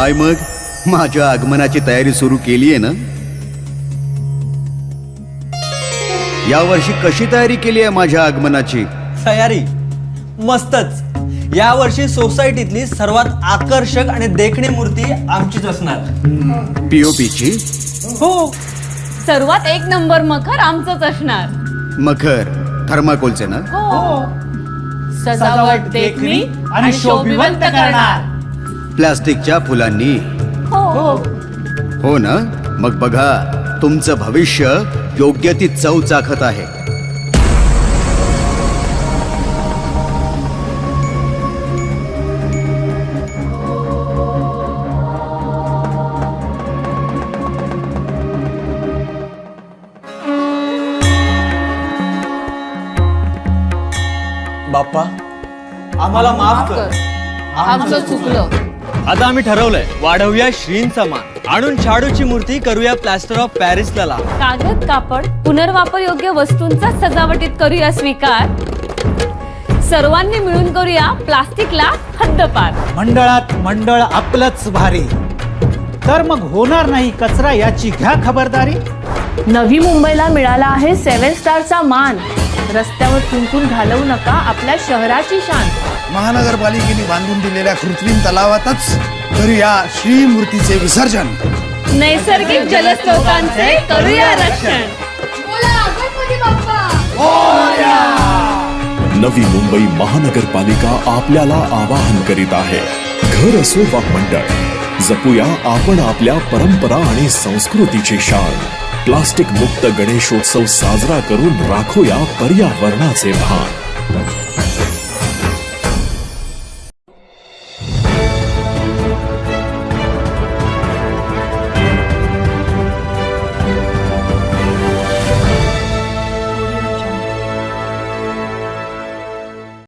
काय मग, माझ्या आगमनाची तयारी सुरू केली आहे ना? यावर्षी कशी तयारी केली आहे माझ्या आगमनाची? तयारी मस्तच. यावर्षी सोसायटीतली सर्वात आकर्षक आणि देखणी मूर्ती आमचीच असणार. पीओपीची? हो. सर्वात एक नंबर मखर आमचंच असणार. मखर थर्माकोलचे ना? हो. सजावट देखणी आणि शोभिवंत करणार. प्लास्टिकच्या फुलांनी? हो. हो ना? मग बघा, तुमचं भविष्य योग्य ती चव चाखत आहे. बाप्पा, आम्हाला माफ कर. आमचं चुकलं. आता आम्ही ठरवलंय, वाढवूया श्रींचा मान, आणून शाडूची मूर्ती करूया प्लास्टर ऑफ पॅरिसला लाव. कागद, कापड, पुनर्वापर योग्य वस्तूंचा सजावटीत करूया स्वीकार. सर्वांनी मिळून करूया प्लास्टिकला हद्दपार. मंडळात मंडळ आपलंच भारी, तर मग होणार नाही कचरा याची घ्या खबरदारी. नवी मुंबईला मिळाला आहे 7 स्टारचा मान. रस्त्यावर थुंकून घालवू नका आपल्या शहराची शान. महानगरपालिकेने बांधून दिलेल्या कृत्रिम तलावातच करूया श्री मूर्तीचे विसर्जन. नैसर्गिक जलस्रोतांचे करूया रक्षण. नवी मुंबई महानगरपालिका आपल्याला आवाहन करीत आहे. घर असो वा मंडळ, जपूया आपण आपल्या परंपरा आणि संस्कृतीची शान. प्लास्टिक मुक्त गणेशोत्सव साजरा करून राखूया पर्यावरणाचे भान.